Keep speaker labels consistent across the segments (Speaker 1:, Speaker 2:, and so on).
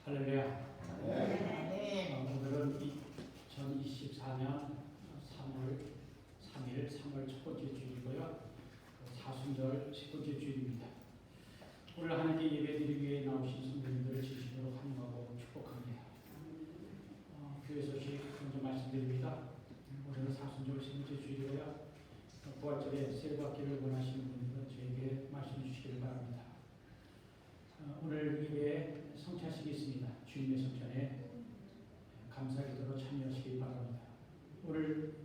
Speaker 1: 할렐루야. 오늘은 2024년 3월 3일 3월 첫 번째 주일이고요. 사순절 세 번째 주일입니다. 오늘 하나님께 예배드리기 위해 나오신 성도님들을 진심으로 환영하고 축복합니다. 교회 소식 먼저 말씀드립니다. 오늘은 사순절 세 번째 주일이고요. 부활절에 새해 받기를 원하시는 분들은 저에게 말씀해 주시길 바랍니다. 오늘 예배에 성찬식이 있습니다. 주님의 성찬에 감사기도로 참여하시기 바랍니다. 오늘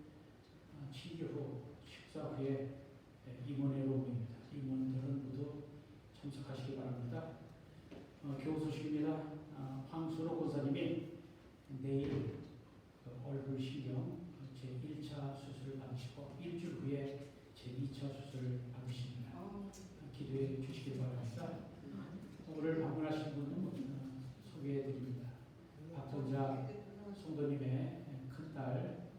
Speaker 1: 친교 후 식사 후에 임원회로 모입니다. 임원들은 모두 참석하시기 바랍니다. 교우 소식입니다. 황순호 권사님이 내일 얼굴 신경 제1차 수술을 받으시고 일주일 후에 제2차 수술을 받으십니다. 기도해 주시기 바랍니다. 오늘 방문하신 분은 소개해드립니다. 박전자 성도님의 큰딸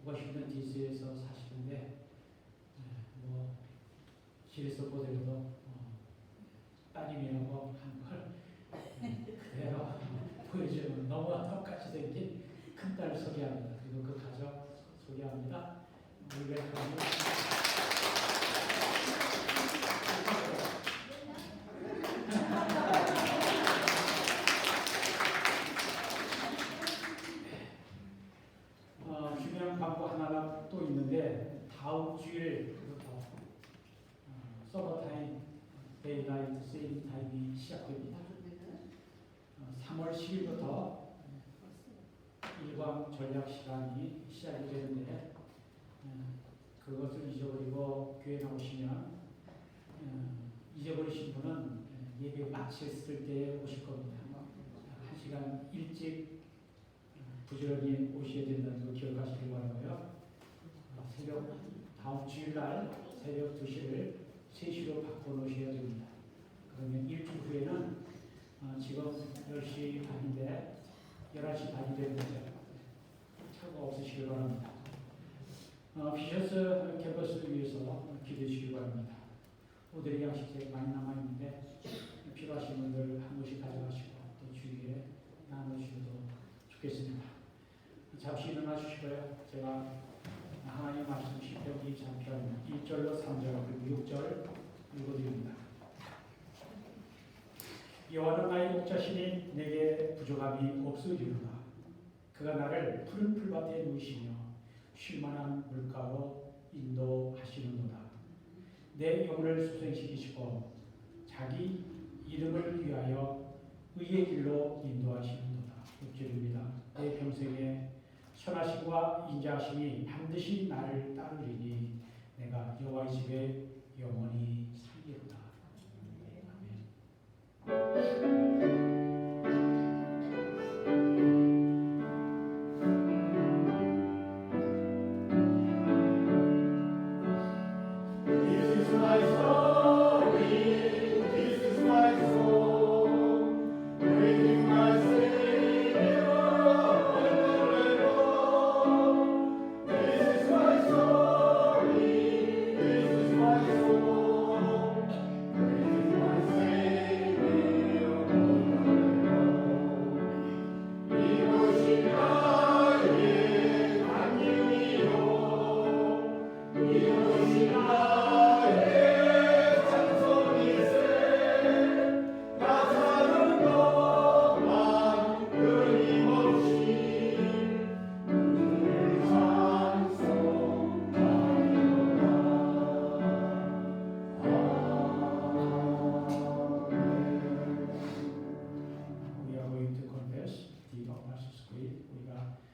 Speaker 1: 워싱턴 DC에서 사시는데 실에서 보더라도 따님이라고 한 걸 그대로 보여주는 너무 똑같이 생긴 큰딸 소개합니다. 그리고 그 가족 소개합니다. 우리 중요한 광고 하나가 또 있는데 다음 주일부터 서버타임 데이라이트 세일 타임이 시작됩니다. 3월 10일부터 일광 전략 시간이 시작이 되는데 그것을 잊어버리고 교회 나오시면 잊어버리신 분은 예배 마쳤을 때 오실 겁니다. 1시간 일찍 부지런히 오셔야 된다는 걸 기억하시길 바라고요. 다음 주일날 새벽 2시를 3시로 바꿔놓으셔야 됩니다. 그러면 일주일 후에는 지금 10시 반인데 11시 반이 되는 거죠. 차가 없으시길 바랍니다. 비셔스 캠퍼스를 위해서 기도해 주시기 바랍니다. 오드리 양식책 많이 남아있는데 필요하신 분들 한 번씩 가져가시고 또 주위에 나눠주셔도 좋겠습니다. 잠시 일어나 주시고요. 제가 하나님 말씀 시편 23편 1절로 3절 그리고 6절 읽어드립니다. 여호와는 나의 목자시니 내게 부족함이 없으리로다. 그가 나를 푸른 풀밭에 누이시며 쉴만한 물가로 인도하시는도다. 내 영혼을 소생시키시고 자기 이름을 위하여 의의 길로 인도하시는도다. 6절입니다. 내 평생에 선하심과 인자하심이 반드시 나를 따르리니 내가 여호와의 집에 영원히 살리로다. 아멘.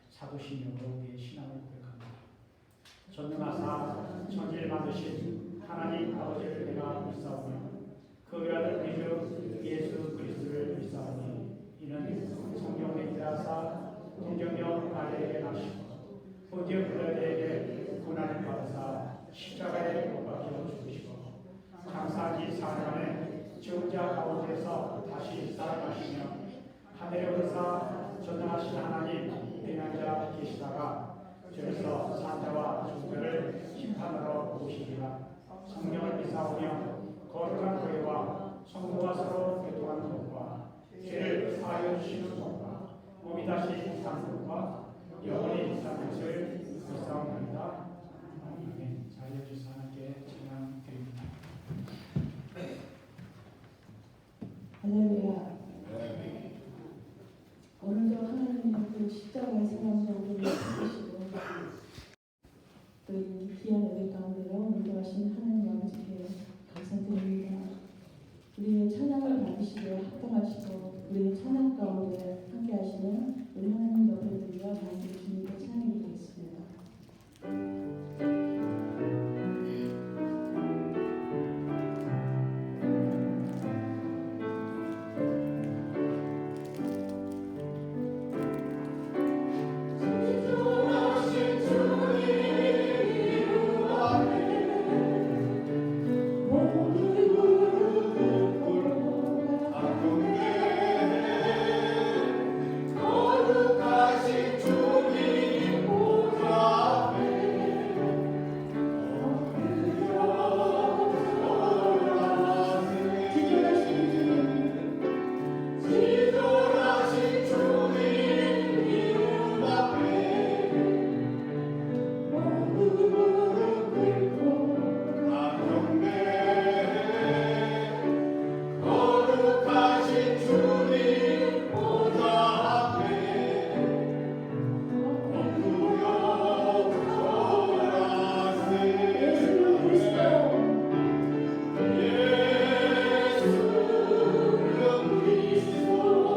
Speaker 1: 사도신경으로 우리의 신앙을 고백합니다. 전능하사 천지를 만드신 하나님 아버지를 내가 믿사오며 그 외아들 우리 주 예수 그리스도를 믿사오니 이는 성령의 일하사 동정녀 마리아에게 나시고 본디오 빌라도에게 고난을 받으사 십자가에 못 박혀 죽으시고 장사한 지 4일 만에 죽은 자 가운데서 다시 살아나시며 하늘에 오르사 전능하신 하나님 평양자 계시다가 저에서 산자와 죽자를 심판하러 오시리라. 성령을 믿사오며 거룩한 교회와 성도와 서로 교통하는 것과 죄를 사하여 쉬는 것과 몸이 다시 산 것과 영원히 산 것을 믿사옵나이다. 아멘. 자리해 주셔서 하나님께 찬양 드립니다.
Speaker 2: 할렐루야. 오늘도 하나님의 그 십자가의 사랑으로 우리를 지키시고 또 이 귀한 예배 가운데로 인도하신 하나님 아버지께 감사드립니다. 우리의 찬양을 받으시고 합동하시고 우리의 찬양 가운데 함께하시는 우리 하나님 옆에 드려 다시 주님께 찬양이 되겠습니다.
Speaker 3: 예수 그리스도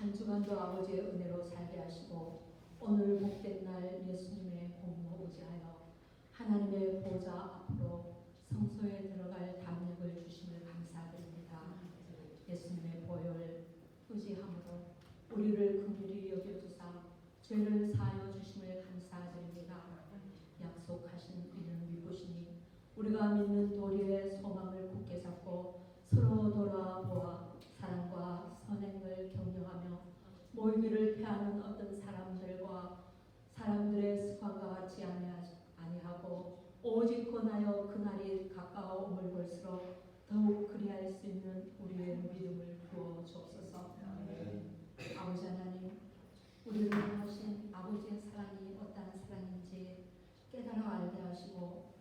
Speaker 3: 한 주간도 아버지의 은혜로 살게 하시고 오늘 복된 날 예수님의 공모오지 하여 하나님의 보좌 앞으로 성소에 들어갈 담력을 주심을 감사드립니다. 예수님의 보혈 의지함으로 우리를 긍휼히 여겨주사 죄를 사하여 주심을 감사드립니다. 약속하신 이는 미쁘시니 우리가 믿는 도리의 소망을 굳게 잡고 서로 돌아보아 사랑과 선행을 격려하며 모이기를 피하는 어떤 사람들의 습관과 같이 아니하고 오직 권하여 그날이 가까워옴을 볼수록 더욱 그리할 수 있는 우리의 믿음을 부어 주옵소서. 아버지 하나님, 우리를 향하신 아버지의 사랑이 어떠한 사랑인지 깨달아 알게 하시고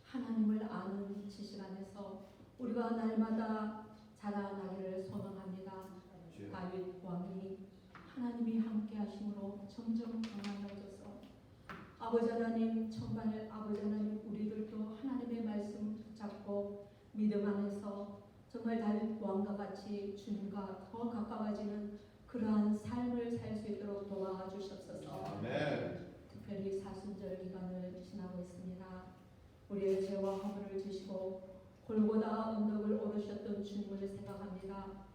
Speaker 3: 하나님을 아는 지식 안에서 우리가 날마다 자라나기를 소망합니다. 다윗 왕이 하나님이 함께 하심으로 점점 강화해져서 아버지 하나님 정말 아버지 하나님 우리들도 하나님의 말씀 붙잡고 믿음 안에서 정말 다윗 왕과 같이 주님과 더 가까워지는 그러한 삶을 살 수 있도록 도와주시옵소서.
Speaker 4: 아멘.
Speaker 3: 특별히 사순절 기간을 지나고 있습니다. 우리의 죄와 허물을 지시고 골고다 언덕을 오르셨던 주님을 생각합니다.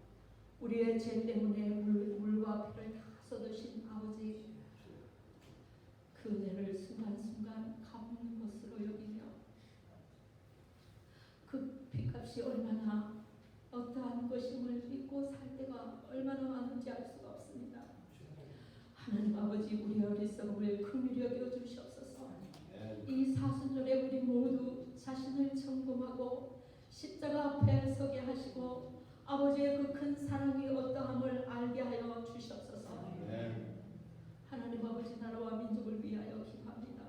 Speaker 3: 우리의 죄 때문에 물과 피를 다 쏟으신 아버지, 그 은혜를 순간순간 갚는 것으로 여기며 그 피값이 얼마나 어떠한 것임을 믿고 살 때가 얼마나 많은지 알 수가 없습니다. 하나님 아버지, 우리의 어리석음을 긍휼히 여겨 주시옵소서. 이 사순절에 우리 모두 자신을 점검하고 십자가 앞에 서게 하시고 아버지의 그 큰 사랑이 어떠함을 알게 하여 주시옵소서. 하나님 아버지, 나라와 민족을 위하여 기도합니다.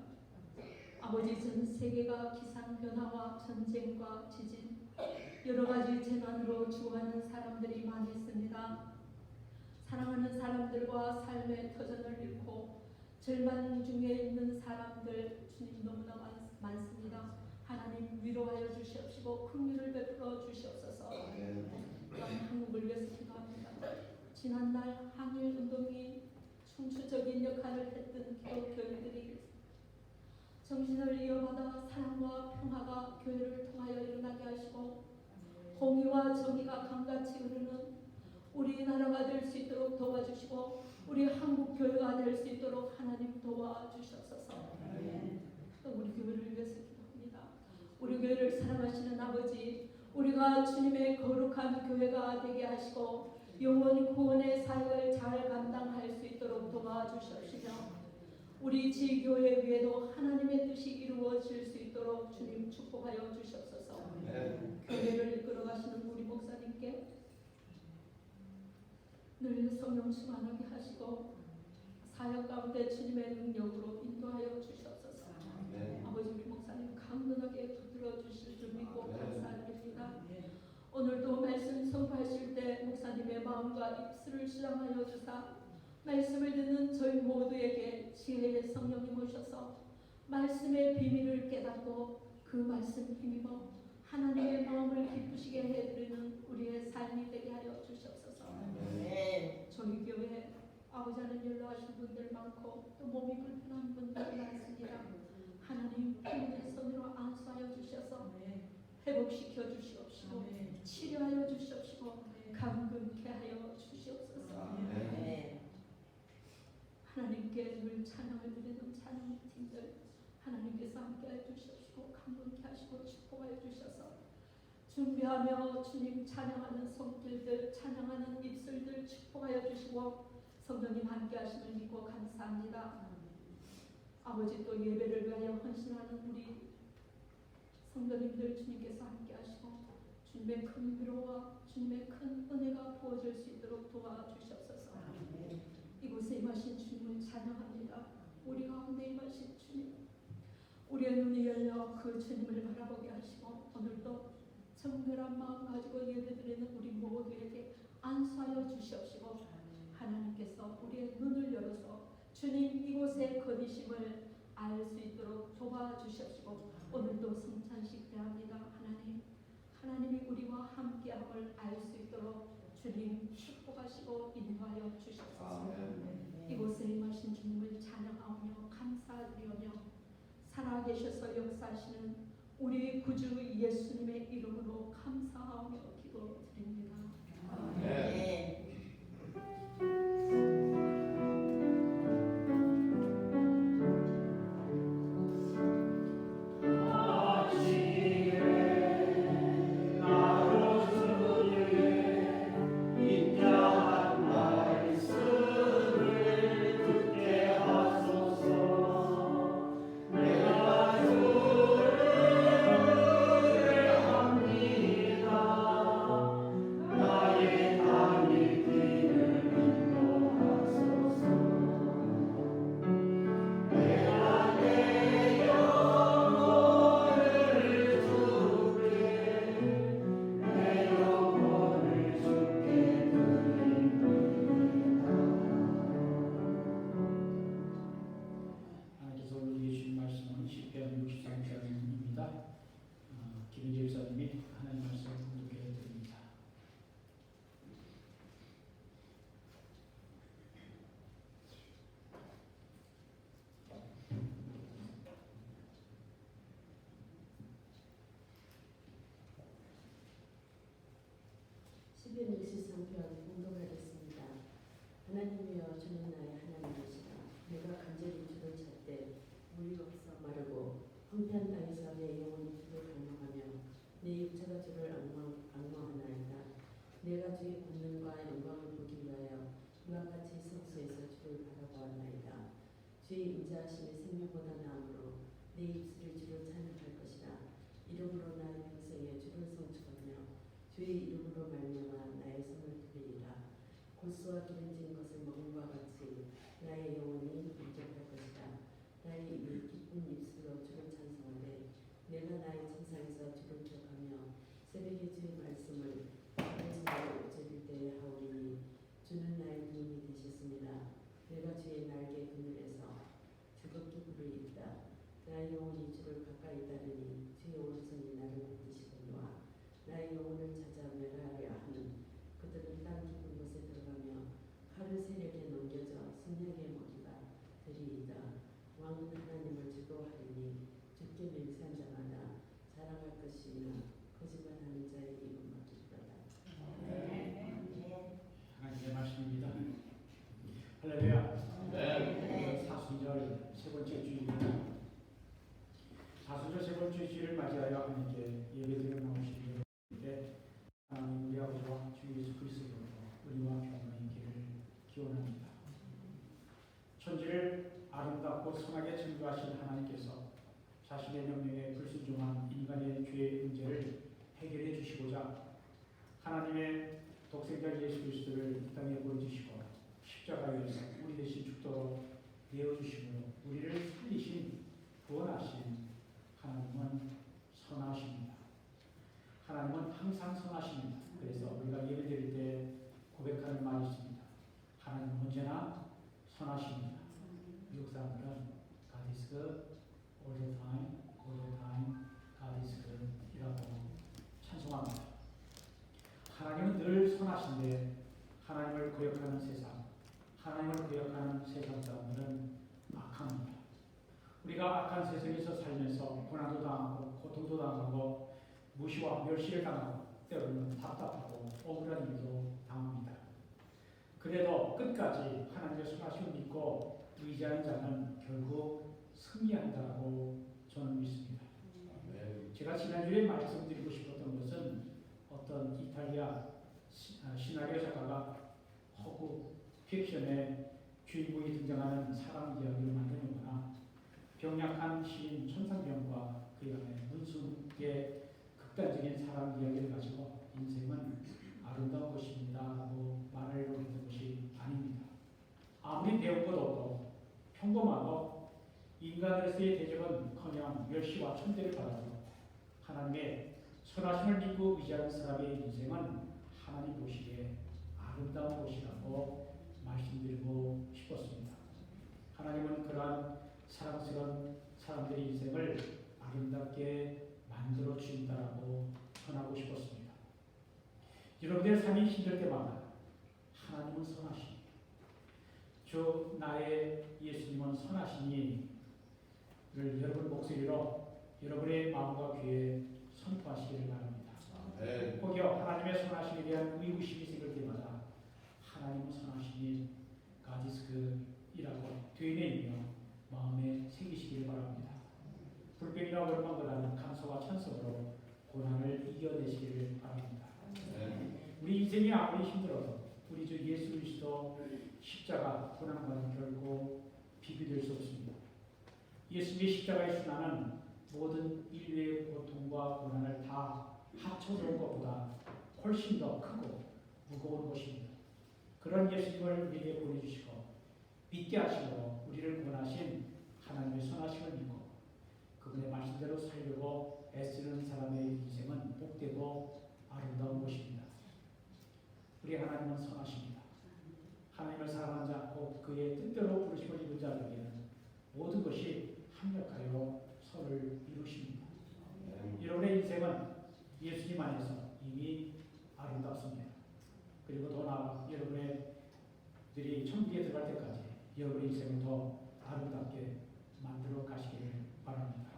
Speaker 3: 아버지, 전 세계가 기상 변화와 전쟁과 지진 여러 가지 재난으로 죽어가는 사람들이 많이 있습니다. 사랑하는 사람들과 삶의 터전을 잃고 절망 중에 있는 사람들 주님 너무나 많습니다. 하나님 위로하여 주시옵시고 긍휼을 베풀어 주시옵소서. 한국을 위해서 기도합니다. 지난날 한일 운동이 충추적인 역할을 했던 기독교인들이 정신을 이어받아 사랑과 평화가 교회를 통하여 일어나게 하시고 공의와 정의가 강같이 흐르는 우리나라가 될 수 있도록 도와주시고 우리 한국 교회가 될 수 있도록 하나님 도와주시옵소서. 또 우리 교회를 위해서 기도합니다. 우리 교회를 사랑하시는 아버지, 우리가 주님의 거룩한 교회가 되게 하시고 영원 구원의 사역을 잘 감당할 수 있도록 도와주시옵시며 우리 지교회 위에도 하나님의 뜻이 이루어질 수 있도록 주님 축복하여 주시옵소서. 교회를 이끌어가시는 우리 목사님께 늘 성령 충만하게 하시고 사역 가운데 주님의 능력으로 인도하여 주시옵소서. 아버지, 우리 목사님 강건하게 붙들어 주실 줄 믿고 감사드립니다. 오늘도 말씀 선포하실 때 목사님의 마음과 입술을 시장하여 주사 말씀을 듣는 저희 모두에게 지혜의 성령님 오셔서 말씀의 비밀을 깨닫고 그 말씀 힘입어 하나님의 마음을 기쁘시게 해드리는 우리의 삶이 되게 하여 주시옵소서. 저희 교회 아버지 하나님 연락하신 분들 많고 또 몸이 불편한 분들 많습니다. 하나님 주님의 손으로 안수하여 주셔서 회복시켜 주시옵시고 치료하여 주시옵시고 감금케 하여 주시옵소서. 하나님께 늘 찬양을 드리는 찬양팀들 하나님께서 함께하여 주시옵시고 감금케 하시고 축복하여 주셔서 준비하며 주님 찬양하는 손길들 찬양하는 입술들 축복하여 주시고 성령님 함께하심을 믿고 감사합니다. 아버지, 또 예배를 위하여 헌신하는 우리 성도님들 주님께서 함께하시고 주님의 큰 위로와 주님의 큰 은혜가 부어질 수 있도록 도와주시옵소서. 이곳에 임하신 주님을 찬양합니다. 우리 가운데 임하신 주님, 우리의 눈이 열려 그 주님을 바라보게 하시고 오늘도 정결한 마음 가지고 예배드리는 우리 모두에게 안수하여 주시옵시고 하나님께서 우리의 눈을 열어서 주님 이곳의 거디심을 알 수 있도록 도와주시옵시고 오늘도 성찬식 대합니다. 하나님이 우리와 함께함을 알 수 있도록 주님 축복하시고 인도하여 주시옵소서. 감사드리오며 살아계셔서 역사하시는 우리 구주 예수님의 이름으로 감사하며 기도드립니다.
Speaker 4: 네.
Speaker 1: 하나님께서 우리에게 주신 말씀은 시편 63편입니다. 김은재 집사님이 하나님 말씀 공독해 드립니다.
Speaker 5: 시편 63편 공독하겠습니다. 하나님이여 주는 나의 하나님이시라. 내가 간절히 주를 찾되 물이 없어 마르고 황폐한 땅에서 내 영혼이 주를 갈망하며 내 육체가 주를 앙망하나이다. 내가 주의 권능과 영광을 보기 위하여 이와 같이 성소에서 주를 바라보았나이다. 주의 인자하심이 생명보다 나으므로 내 입술이 주를 찬양할 것이라. 이름으로 나의 평생에 주를 성축하며 주의 이름으로 말미암아 나의 손을 들리리라. 골수와 기름진 것을 먹음과 같이 나의 영혼이 만족할 것이다. 나의 입이 기쁜 입술로 주를 찬송하되 내가 나의 침상에서 주를 기억하며 새벽에 주의 말씀을 밤새도록 즐길 때에 하오리니 주는 나의 도움이 되셨습니다. 내가 주의 날개 그늘에서 즐겁게 부르리이다. 나의 영혼이 주를 가까이 따르니 주의 오른손이 나를 붙드시거니와 나의 영혼을 찾아 멸하려 하는 그들은 땅 깊은 곳에 들어가며 칼을 세력에 넘겨져 승냥의 먹이가 되리이다. 왕은 하나님을 즐거워하리니 주께 맹세한 자마다 자랑할 것이며 거짓말하는 자의 이름 맡기리로다.
Speaker 1: 하나님의 말씀입니다. 할렐루야. 사순절 세 번째 주일입니다. 사순절 세 번째 주일을 맞이하여 하나님께 예배드려 나오신 여러분께 하나님 우리 아버지와 주 예수 그리스도로 우리와 평안의 길을 기원합니다. 천지를 아름답고 선하게 창조하신 하나님께서 자신의 명령에 불순종한 인간의 죄의 문제를 해결해 주시고자 하나님의 독생자 예수 그리스도를 이 땅에 보여주시고 십자가에서 우리 대신 죽도록 내어주심으로 우리를 살리신 구원하신 하나님은 선하십니다. 하나님은 항상 선하십니다. 그래서 우리가 예배드릴 때 고백하는 말이 있습니다. 하나님은 언제나 선하십니다. 미국 사람들은 God is good all the time, God is good 이라고 찬송합니다. 하나님은 늘 선하신데 하나님을 거역하는 세상, 하나님을 거역하는 세상 사람들은 악합니다. 우리가 악한 세상에서 살면서 고난도 당하고 고통도 당하고 무시와 멸시를 당하고 때로는 답답하고 억울한 일도 당합니다. 그래도 끝까지 하나님의 선하심을 믿고 의지하는 자는 결국 승리한다고 저는 믿습니다. 제가 지난주에 말씀드리고 싶었던 것은 어떤 이탈리아 시나리오 작가가 허구 픽션의 주인공이 등장하는 사랑 이야기를 만드는거나 병약한 시인 천상병과 그의 문순의 극단적인 사랑 이야기를 가지고 인생은 아름다운 것입니다 라고 말을 했던 것이 아닙니다. 아무리 배운 것 없고 평범하고 인간으로서의 대접은커녕 멸시와 천대를 받아도 하나님의 선하심을 믿고 의지하는 사람의 인생은 하나님 보시기에 아름다운 것이라고 말씀드리고 싶었습니다. 하나님은 그러한 사랑스러운 사람들의 인생을 아름답게 만들어 주신다라고 전하고 싶었습니다. 여러분의 삶이 힘들 때마다 하나님은 선하십니다. 주 나의 예수님은 선하시니 여러분 목소리로 여러분의 마음과 귀에 선포하시기를 바랍니다. 혹여 하나님의 선하심에 대한 의구심이 생길 때마다 하나님은 선하심이 가디스크이라고 되뇌이며 마음에 새기시기를 바랍니다. 불병이나 원망보다는 감사와 찬송으로 고난을 이겨내시기를 바랍니다. 우리 인생이 아무리 힘들어도 우리 주 예수 그리스도 십자가 고난과는 결코 비교될 수 없습니다. 예수님의 십자가의 순환은 모든 인류의 고통과 고난을 다 합쳐놓은 것보다 훨씬 더 크고 무거운 것입니다. 그런 예수님을 우리에게 보내주시고 믿게 하시고 우리를 구원하신 하나님의 선하심을 믿고 그분의 말씀대로 살려고 애쓰는 사람의 인생은 복되고 아름다운 것입니다. 우리 하나님은 선하십니다. 하나님을 사랑하지 않고 그의 뜻대로 부르심을 입은 자들에게는 모든 것이 합력하여 서를 이루십니다. 여러분의 인생은 예수님 안에서 이미 아름답습니다. 그리고 더 나아가 여러분들이 천국에 들어갈 때까지 여러분의 인생을 더 아름답게 만들어 가시기를 바랍니다.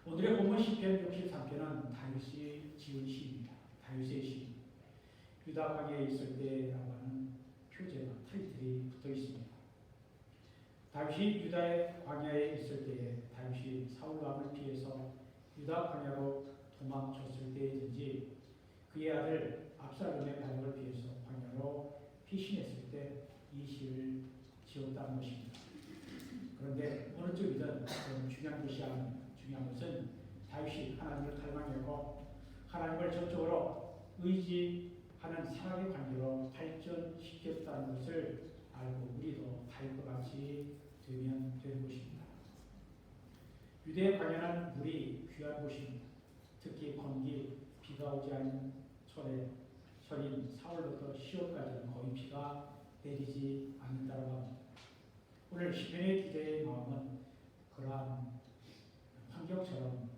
Speaker 1: 오늘의 본문 시편 63편은 다윗이 지은 시입니다. 다윗의 시. 유다 광야에 있을 때라고 하는 표제가 타이틀이 붙어 있습니다. 다윗이 유다의 광야에 있을 때에 다윗이 사울 왕을 피해서 유다 광야로 도망쳤을 때든지 그의 아들 압살롬의 반역을 피해서 광야로 피신했을 때 이 시를 지었다는 것입니다. 그런데 어느 쪽이든 중요한 것이 아닙니다. 중요한 것은 다윗이 하나님을 갈망했고 하나님을 전적으로 의지하는 사랑의 관계로 발전시켰다는 것을 알고 우리도 다윗과 같이 되면 되는 것입니다. 유대의 광야는 물이 귀한 곳입니다. 특히 건기, 비가 오지 않은 철인 사월부터 10월까지는 거의 비가 내리지 않는다고 합니다. 오늘 시편의 기대의 마음은 그러한 환경처럼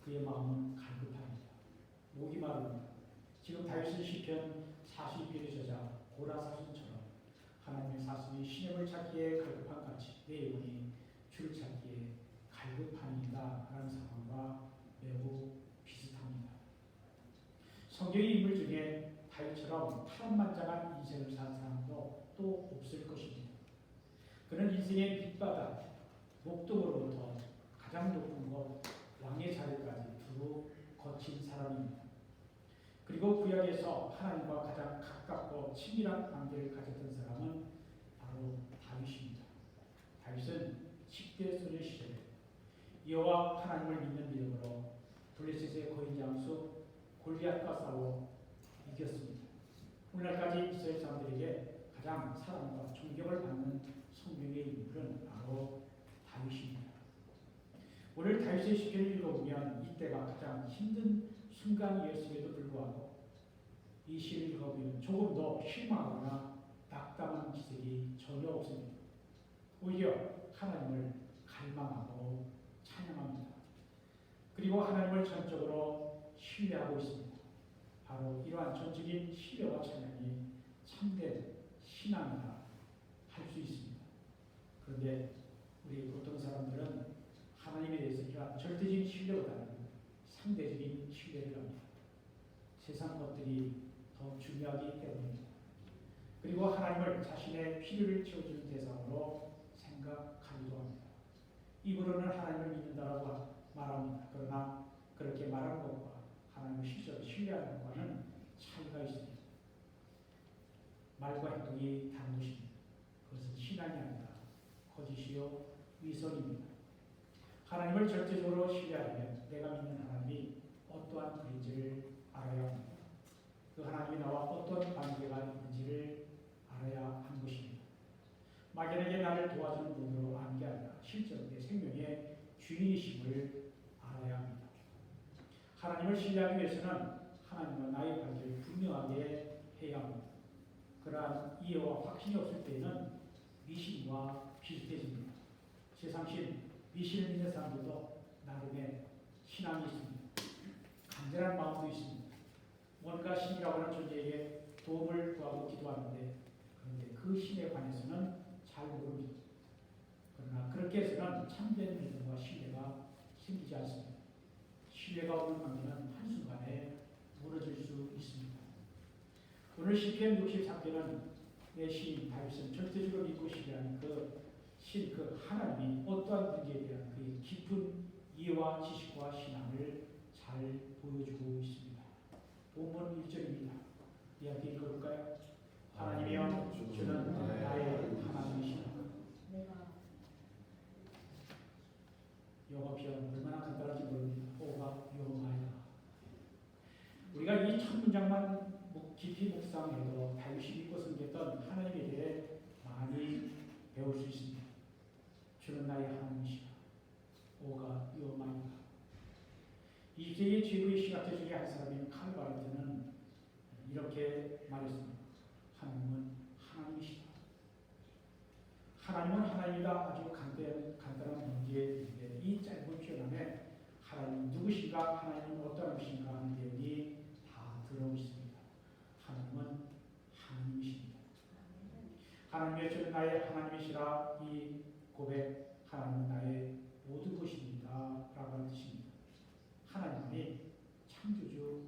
Speaker 1: 그의 마음은 갈급합니다. 목이 마릅니다. 지금 다윗은 시편 42편의 저자 고라사순처럼 하나님의 사슴이 시냇을 찾기에 갈급한 같이 내 영혼이 주를 찾기에 갈급하니이다 라는 상황과 매우 비슷합니다. 성경의 인물 중에 다윗처럼 파란만장한 인생을 산 사람도 또 없을 것입니다. 그는 인생의 밑바닥, 목동으로부터 가장 높은 곳, 왕의 자리까지 두루 거친 사람입니다. 그리고 구약에서 하나님과 가장 가깝고 친밀한 관계를 가졌던 사람은 바로 다윗입니다. 다윗은 10대 소년 시절에 여호와 하나님을 믿는 믿음으로 블레셋의 거인 장수 골리앗과 싸워 이겼습니다. 오늘날까지 이스라엘 사람들에게 가장 사랑과 존경을 받는 성경의 인물은 바로 다윗입니다. 오늘 다윗의 시편을 읽어보면 이때가 가장 힘든 순간이었음에도 불구하고 이 시를 읽어보면 조금도 실망하거나 낙담한 기색이 전혀 없습니다. 오히려 하나님을 갈망하고 찬양합니다. 그리고 하나님을 전적으로 신뢰하고 있습니다. 바로 이러한 전적인 신뢰와 찬양이 참된 신앙이라 할 수 있습니다. 그런데 우리 보통 사람들은 하나님에 대해서 이러한 절대적인 신뢰보다는 상대적인 신뢰를 합니다. 세상 것들이 더 중요하기 때문입니다. 그리고 하나님을 자신의 필요를 채워주는 대상으로 생각하기도 합니다. 입으로는 하나님을 믿는다라고 말합니다. 그러나 그렇게 말하는 것과 하나님을 실제로 신뢰하는 것과는 차이가 있습니다. 말과 행동이 다른 것입니다. 그것은 신앙이 아니라 거짓이요 위선입니다. 하나님을 절대적으로 신뢰하려면 내가 믿는 하나님이 어떠한 분인지를 알아야 합니다. 그 하나님이 나와 어떤 관계가 있는지를 알아야 하는 것입니다. 막연하게 나를 도와주는 분으로 아는 게 아니라 실제로 내 생명의 주인이심을 알아야 합니다. 하나님을 신뢰하기 위해서는 하나님과 나의 관계를 분명하게 해야 합니다. 그러한 이해와 확신이 없을 때에는 미신과 비슷해집니다. 세상신, 미신을 믿는 사람들도 나름의 신앙이 있습니다. 간절한 마음도 있습니다. 뭔가 신이라고 하는 존재에게 도움을 구하고 기도하는데 그런데 그 신에 관해서는 잘 모릅니다. 그러나 그렇게 해서는 참된 믿음과 신뢰가 생기지 않습니다. 신뢰가 없는 관계는 한순간에 무너질 수 있습니다. 오늘 시편 63편은 내 시인 다윗은 절대적으로 믿고 신뢰하는 그 하나님이 어떠한 문제에 대한 그의 깊은 이해와 지식과 신앙을 잘 보여주고 있습니다. 본문 1절입니다. 이야기 읽어볼까요? 하나님이여 주는 나의 하나님이시라. 영어 표현 얼마나 간단한지 모릅니다. 오가 요마이다. 우리가 이 첫 문장만 깊이 묵상해도 다윗이 믿고 섬겼던 하나님에 대해 많이 배울 수 있습니다. 주는 나의 하나님이시라. 오가 요마이다. 이 세계 최고의 신학자 중에 한 사람인 칼 바르트는 이렇게 말했습니다. 하나님은 하나님이시다. 하나님은 하나님이다. 아주 간단한 문제인데 이 짧은 표현 안에 하나님 누구신가, 하나님은 어떠한 분이신가 하는 내용이 다 들어오고 있습니다. 하나님은 하나님이십니다. 하나님의 주는 나의 하나님이시라. 이 고백, 하나님은 나의 모든 것입니다 라고 하는 뜻입니다. 하나님이 창조주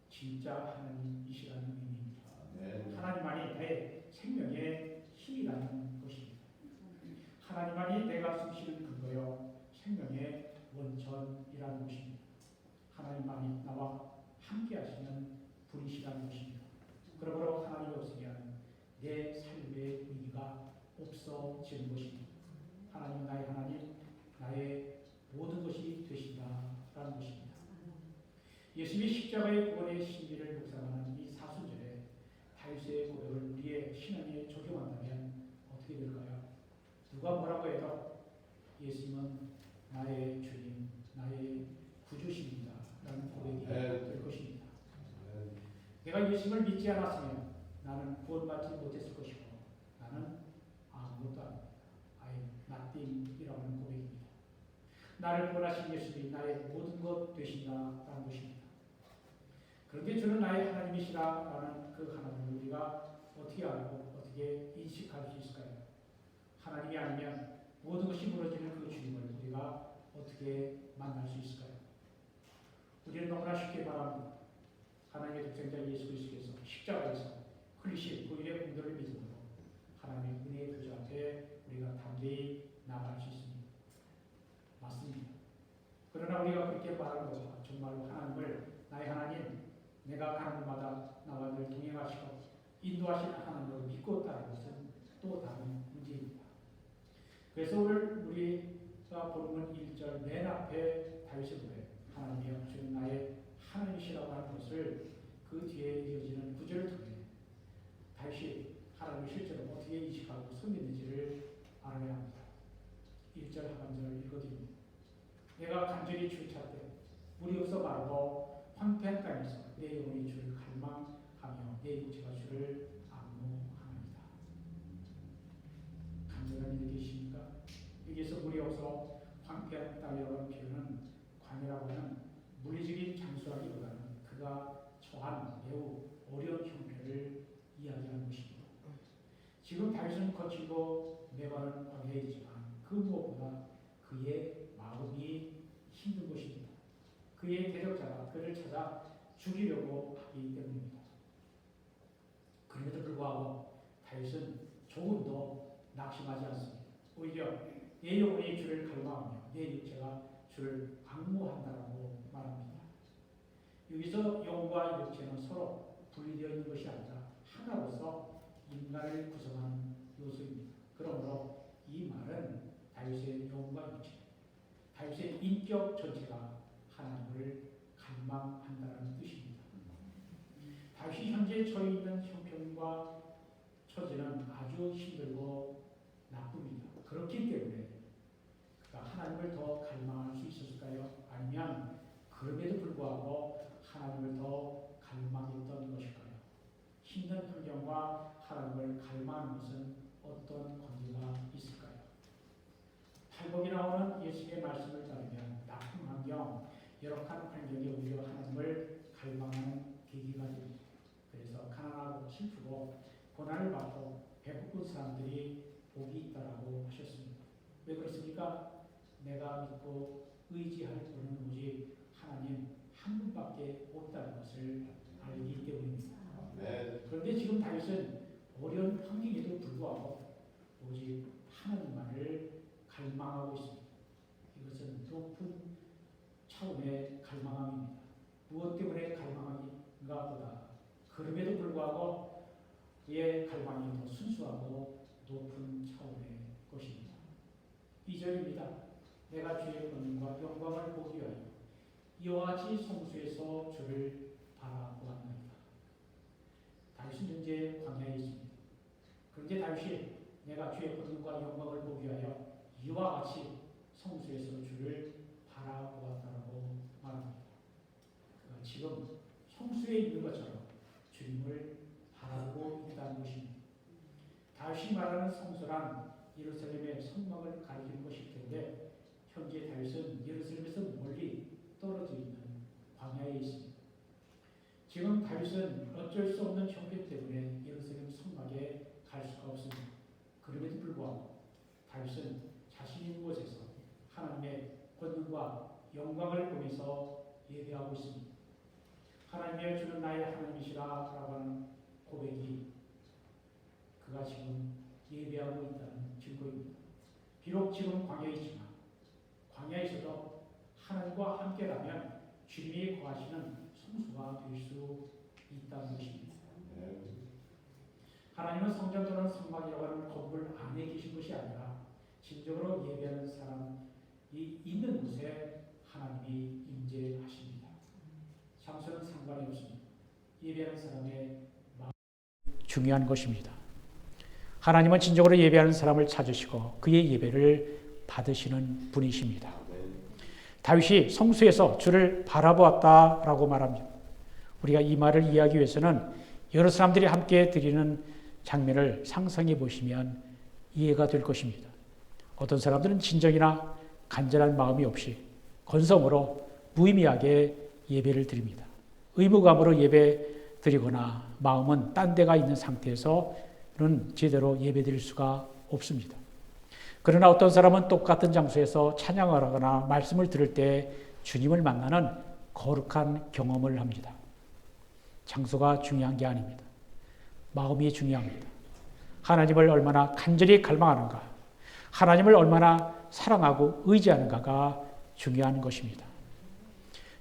Speaker 1: 진짜 하나님이시라는 의미입니다. 하나님만이 나의 생명의 힘이라는 것입니다. 하나님만이 내가 숨쉬는 근거요 생명의 원천이라는 것입니다. 하나님만이 나와 함께 하시는 분이시라는 것입니다. 그러므로 하나님이 없으면 내 삶의 의미가 없어지는 것입니다. 하나님은 나의 하나님, 나의 모든 것이 되신다라는 것입니다. 예수님이 십자가의 구원의 신비를 묵상하는 이 사순절에 다윗의 고백을 우리의 신앙에 적용한다면 어떻게 될까요? 누가 뭐라고 해도 예수님은 나의 주님, 나의 구주십니다 라는 고백이 될 것입니다. 내가 예수님을 믿지 않았으면 나는 구원받지 못했을 것이고 나는 아무것도 아닙니다. I am nothing 이라는 고백입니다. 나를 구원하신 예수님이 나의 모든 것 되신다라는 것입니다. 그런데 주는 나의 하나님이시라라는 그 하나님을 우리가 어떻게 알고 어떻게 인식할 수 있을까요? 하나님이 아니면 모든 것이 무너지는 그 주님을 우리가 어떻게 만날 수 있을까요? 우리는 너무나 쉽게 말합니다. 하나님의 독생자 예수 그리스도께서 십자가에서 흘리신 그 일의 공로를 믿음으로 하나님의 은혜의 보좌 앞에 우리가 담대히 나아갈 수 있습니다. 맞습니다. 그러나 우리가 그렇게 말하는 것과 정말로 하나님을 나의 하나님, 내가 가는 곳마다 나와 늘 동행하시고 인도하시는 하나님을 믿고 따르는 것은 또 다른 문제입니다. 그래서 오늘 우리가 본문 1절 맨 앞에 다윗의 고백, 하나님이여 주는 나의 하나님이시라고 하는 것을 그 뒤에 이어지는 구절을 통해 다윗이 하나님을 실제로 어떻게 인식하고 섬기는지를 알아야 합니다. 1절 하반절을 읽어드립니다. 내가 간절히 주를 찾되 물이 없어 마르고 황폐한 땅에서 내 영혼이 주를 갈망하며 내 육체가 주를 악무합니다. 간절한 일이 계십니까? 여기에서 물이 없어 황폐한 땅이라고 하는 표현은 광야라고 하는 물리적인 장소라기보다는 그가 처한 매우 어려운 형편을 이야기하는 것입니다. 지금 다윗은 거칠고 메마른 광야이지만 그 무엇보다 그의 마음이 힘든 것입니다. 그의 대적자가 그를 찾아 죽이려고 하기 때문입니다. 그럼에도 불구하고 다윗은 조금도 낙심하지 않습니다. 오히려 내 영혼이 주를 갈망하며 내 육체가 주를 악무한다라고 말합니다. 여기서 영과 육체는 서로 분리되어 있는 것이 아니라 하나로서 인간을 구성하는 요소입니다. 그러므로 이 말은 다윗의 영과 육체, 다윗의 인격 전체가 하나님을 갈망한다는 뜻입니다. 다윗이 현재 처해 있는 형편과 처지는 아주 힘들고 나쁩니다. 그렇기 때문에 그가 하나님을 더 갈망할 수 있었을까요? 아니면 그럼에도 불구하고 하나님을 더 갈망했던 것일까요? 힘든 환경과 하나님을 갈망하는 것은 어떤 관계가 있을까요? 팔복이 나오는 예수님의 말씀을 따르면 나쁜 환경, 열악한 환경이 오히려 하나님을 갈망하는 계기가 됩니다. 그래서 가난하고 슬프고 고난을 받고 배고픈 사람들이 복이 있다라고 하셨습니다. 왜 그렇습니까? 내가 믿고 의지할 분은 오직 하나님 한 분밖에 없다는 것을 알기 때문입니다. 그런데 지금 다윗은 어려운 환경에도 불구하고 오직 하나님만을 갈망하고 있습니다. 이것은 높은 차원의 갈망함입니다. 무엇 때문에 갈망하는가 보다 그럼에도 불구하고 그의 갈망이 더 순수하고 높은 차원의 것입니다. 2절입니다. 내가 주의 권능과 영광을 보기 위하여 이와 같이 성수에서 주를 바라보았나이다. 다윗은 현재 광야에 있습니다. 그런데 다윗이 내가 주의 권능과 영광을 보기 위하여 이와 같이 성수에서 주를 바라보았다라고 말합니다. 그가 지금 성수에 있는 것처럼 주님을 바라보고 있다는 것입니다. 다윗이 말하는 성소란 예루살렘의 성막을 가리키는 것이기 때문에 현재 다윗은 예루살렘에서 멀리 떨어져 있는 광야에 있습니다. 지금 다윗은 어쩔 수 없는 형편 때문에 예루살렘 성막에 갈 수가 없습니다. 그럼에도 불구하고 다윗은 자신이 있는 곳에서 하나님의 권능과 영광을 보면서 예배하고 있습니다. 하나님의 주는 나의 하나님이시라라고 하는 고백이 그가 지금 예배하고 있다는 증거입니다. 비록 지금 광야이지만 광야에서도 하나님과 함께라면 주님이 거하시는 성수가 될 수 있다는 것입니다. 하나님은 성전 또는 성막이라고 하는 건물 안에 계신 것이 아니라 진정으로 예배하는 사람이 있는 곳에 하나님이 임재하십니다. 장소는 상관이 없습니다. 예배하는 사람의 마음이 중요한 것입니다. 하나님은 진정으로 예배하는 사람을 찾으시고 그의 예배를 받으시는 분이십니다. 다윗이 성수에서 주를 바라보았다라고 말합니다. 우리가 이 말을 이해하기 위해서는 여러 사람들이 함께 드리는 장면을 상상해 보시면 이해가 될 것입니다. 어떤 사람들은 진정이나 간절한 마음이 없이 건성으로 무의미하게 예배를 드립니다. 의무감으로 예배 드리거나 마음은 딴 데가 있는 상태에서는 제대로 예배 드릴 수가 없습니다. 그러나 어떤 사람은 똑같은 장소에서 찬양을 하거나 말씀을 들을 때 주님을 만나는 거룩한 경험을 합니다. 장소가 중요한 게 아닙니다. 마음이 중요합니다. 하나님을 얼마나 간절히 갈망하는가, 하나님을 얼마나 사랑하고 의지하는가가 중요한 것입니다.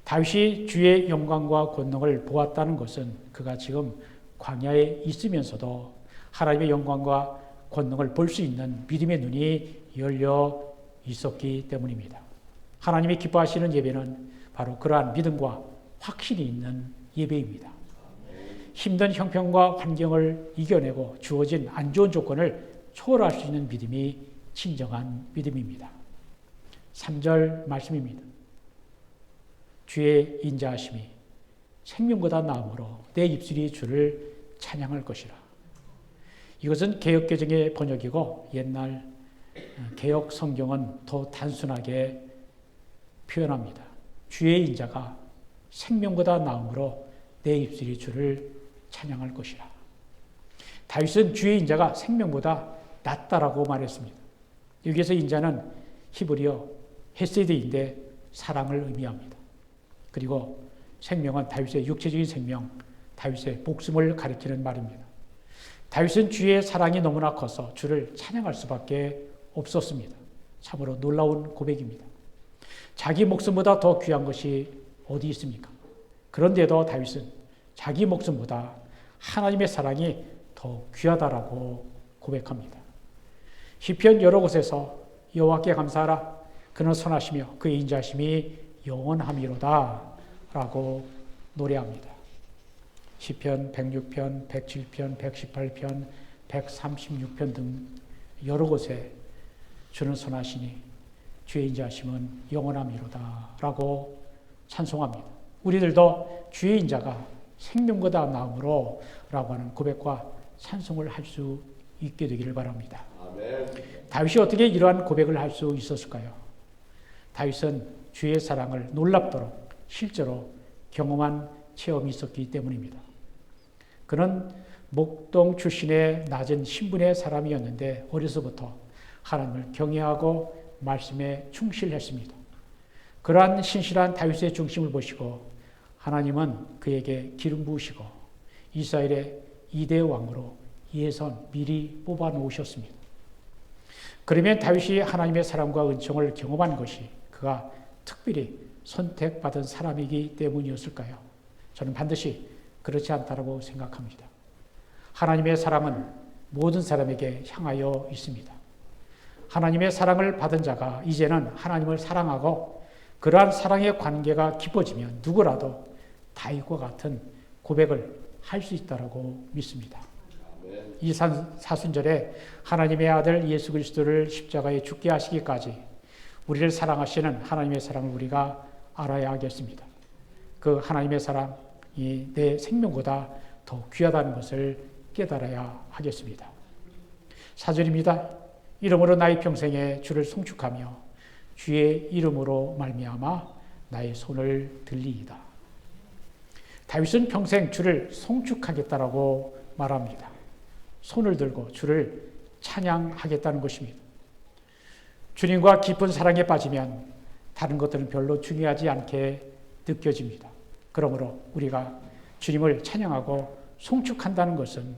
Speaker 1: 다윗이 주의 영광과 권능을 보았다는 것은 그가 지금 광야에 있으면서도 하나님의 영광과 권능을 볼 수 있는 믿음의 눈이 열려 있었기 때문입니다. 하나님이 기뻐하시는 예배는 바로 그러한 믿음과 확신이 있는 예배입니다. 힘든 형편과 환경을 이겨내고 주어진 안 좋은 조건을 초월할 수 있는 믿음이 진정한 믿음입니다. 3절 말씀입니다. 주의 인자하심이 생명보다 나음으로 내 입술이 주를 찬양할 것이라. 이것은 개역개정의 번역이고 옛날 개역 성경은 더 단순하게 표현합니다. 주의 인자가 생명보다 나음으로 내 입술이 주를 찬양할 것이라. 다윗은 주의 인자가 생명보다 낫다라고 말했습니다. 여기에서 인자는 히브리어 헤세드인데 사랑을 의미합니다. 그리고 생명은 다윗의 육체적인 생명, 다윗의 목숨을 가리키는 말입니다. 다윗은 주의 사랑이 너무나 커서 주를 찬양할 수밖에 없었습니다. 참으로 놀라운 고백입니다. 자기 목숨보다 더 귀한 것이 어디 있습니까? 그런데도 다윗은 자기 목숨보다 하나님의 사랑이 더 귀하다라고 고백합니다. 시편 여러 곳에서 여호와께 감사하라. 그는 선하시며 그의 인자심이 영원함이로다 라고 노래합니다. 시편 106편, 107편, 118편, 136편 등 여러 곳에 주는 선하시니 주의 인자심은 영원함이로다 라고 찬송합니다. 우리들도 주의 인자가 생명보다 나음으로 라고 하는 고백과 찬송을 할 수 있게 되기를 바랍니다. 아멘. 다윗이 어떻게 이러한 고백을 할 수 있었을까요? 다윗은 주의 사랑을 놀랍도록 실제로 경험한 체험이 있었기 때문입니다. 그는 목동 출신의 낮은 신분의 사람이었는데 어려서부터 하나님을 경외하고 말씀에 충실했습니다. 그러한 신실한 다윗의 중심을 보시고 하나님은 그에게 기름 부으시고 이스라엘의 2대 왕으로 예선 미리 뽑아 놓으셨습니다. 그러면 다윗이 하나님의 사랑과 은총을 경험한 것이 그가 특별히 선택받은 사람이기 때문이었을까요? 저는 반드시 그렇지 않다고 생각합니다. 하나님의 사랑은 모든 사람에게 향하여 있습니다. 하나님의 사랑을 받은 자가 이제는 하나님을 사랑하고 그러한 사랑의 관계가 깊어지면 누구라도 다윗과 같은 고백을 할 수 있다고 믿습니다. 이 사순절에 하나님의 아들 예수 그리스도를 십자가에 죽게 하시기까지 우리를 사랑하시는 하나님의 사랑을 우리가 알아야 하겠습니다. 그 하나님의 사랑이 내 생명보다 더 귀하다는 것을 깨달아야 하겠습니다. 4절입니다. 이름으로 나의 평생에 주를 송축하며 주의 이름으로 말미암아 나의 손을 들리이다. 다윗은 평생 주를 송축하겠다라고 말합니다. 손을 들고 주를 찬양하겠다는 것입니다. 주님과 깊은 사랑에 빠지면 다른 것들은 별로 중요하지 않게 느껴집니다. 그러므로 우리가 주님을 찬양하고 송축한다는 것은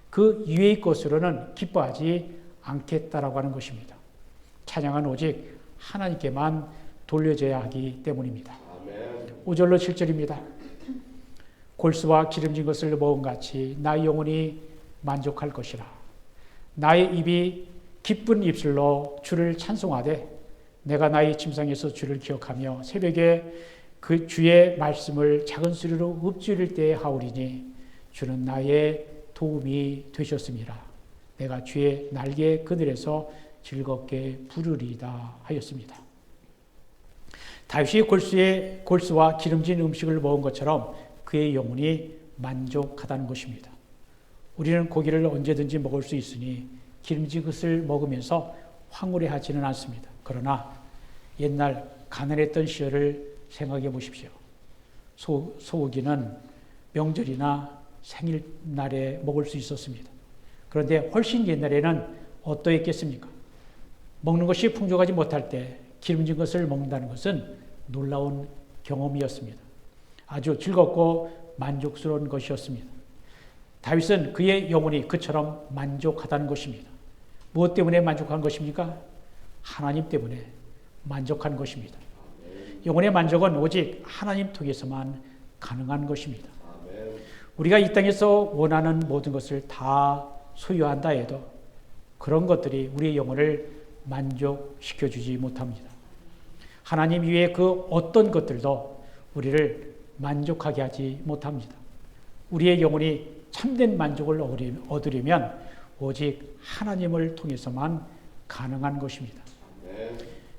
Speaker 1: 그 이외의 것으로는 기뻐하지 않겠다라고 하는 것입니다. 찬양은 오직 하나님께만 돌려져야 하기 때문입니다. 5절로 7절입니다. 골수와 기름진 것을 먹음같이 나의 영혼이 만족할 것이라. 나의 입이 기쁜 입술로 주를 찬송하되 내가 나의 침상에서 주를 기억하며 새벽에 그 주의 말씀을 작은 소리로 읊조릴 때에 하오리니 주는 나의 도움이 되셨음이라. 내가 주의 날개 그늘에서 즐겁게 부르리이다 하였습니다. 다윗이 골수와 기름진 음식을 먹은 것처럼 그의 영혼이 만족하다는 것입니다. 우리는 고기를 언제든지 먹을 수 있으니 기름진 것을 먹으면서 황홀해하지는 않습니다. 그러나 옛날 가난했던 시절을 생각해 보십시오. 소고기는 명절이나 생일날에 먹을 수 있었습니다. 그런데 훨씬 옛날에는 어떠했겠습니까? 먹는 것이 풍족하지 못할 때 기름진 것을 먹는다는 것은 놀라운 경험이었습니다. 아주 즐겁고 만족스러운 것이었습니다. 다윗은 그의 영혼이 그처럼 만족하다는 것입니다. 무엇 때문에 만족한 것입니까? 하나님 때문에 만족한 것입니다. 영혼의 만족은 오직 하나님 통해서만 가능한 것입니다. 우리가 이 땅에서 원하는 모든 것을 다 소유한다 해도 그런 것들이 우리의 영혼을 만족시켜주지 못합니다. 하나님 위에 그 어떤 것들도 우리를 만족하게 하지 못합니다. 우리의 영혼이 참된 만족을 얻으려면 오직 하나님을 통해서만 가능한 것입니다.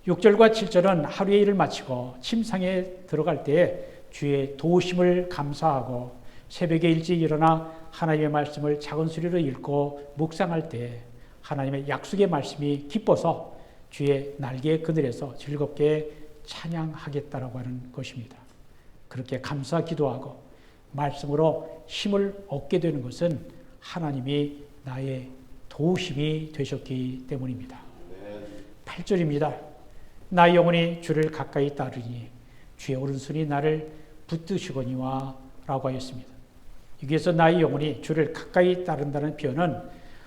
Speaker 1: 6절과 7절은 하루의 일을 마치고 침상에 들어갈 때에 주의 도우심을 감사하고 새벽에 일찍 일어나 하나님의 말씀을 작은 소리로 읽고 묵상할 때 하나님의 약속의 말씀이 기뻐서 주의 날개 그늘에서 즐겁게 찬양하겠다라고 하는 것입니다. 그렇게 감사 기도하고 말씀으로 힘을 얻게 되는 것은 하나님이 나의 도우심이 되셨기 때문입니다. 8절입니다. 나의 영혼이 주를 가까이 따르니 주의 오른손이 나를 붙드시거니와 라고 하였습니다. 여기에서 나의 영혼이 주를 가까이 따른다는 표현은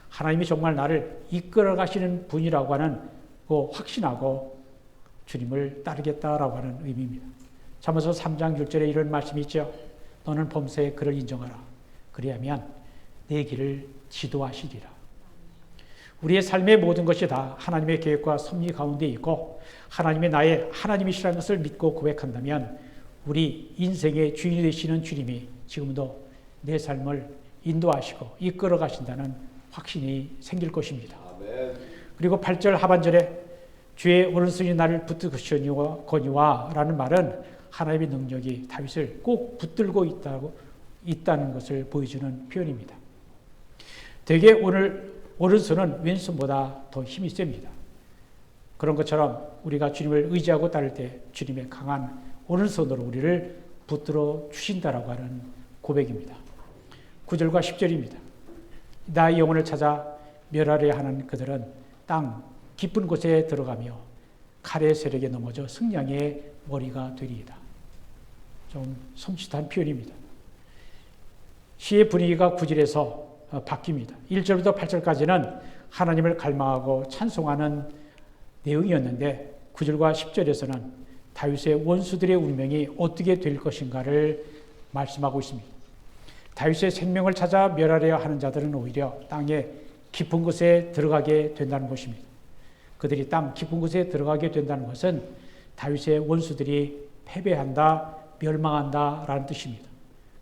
Speaker 1: 하나님이 정말 나를 이끌어 가시는 분이라고 하는 그 확신하고 주님을 따르겠다라고 하는 의미입니다. 잠언서 3장 6절에 이런 말씀이 있죠. 너는 범사에 그를 인정하라. 그리하면 내 길을 지도하시리라. 우리의 삶의 모든 것이 다 하나님의 계획과 섭리 가운데 있고 하나님이 나의 하나님이시라는 것을 믿고 고백한다면 우리 인생의 주인이 되시는 주님이 지금도 내 삶을 인도하시고 이끌어 가신다는 확신이 생길 것입니다. 그리고 8절 하반절에 주의 오른손이 나를 붙드시거니와 라는 말은 하나님의 능력이 다윗을 꼭 붙들고 있다는 것을 보여주는 표현입니다. 대개 오른손은 왼손보다 더 힘이 셉니다. 그런 것처럼 우리가 주님을 의지하고 따를 때 주님의 강한 오른손으로 우리를 붙들어 주신다라고 하는 고백입니다. 9절과 10절입니다. 나의 영혼을 찾아 멸하려 하는 그들은 땅 깊은 곳에 들어가며 칼의 세력에 넘어져 승냥의 머리가 되리이다. 좀 섬찟한 표현입니다. 시의 분위기가 9절에서 바뀝니다. 1절부터 8절까지는 하나님을 갈망하고 찬송하는 내용이었는데 9절과 10절에서는 다윗의 원수들의 운명이 어떻게 될 것인가를 말씀하고 있습니다. 다윗의 생명을 찾아 멸하려 하는 자들은 오히려 땅의 깊은 곳에 들어가게 된다는 것입니다. 그들이 땅 깊은 곳에 들어가게 된다는 것은 다윗의 원수들이 패배한다, 멸망한다라는 뜻입니다.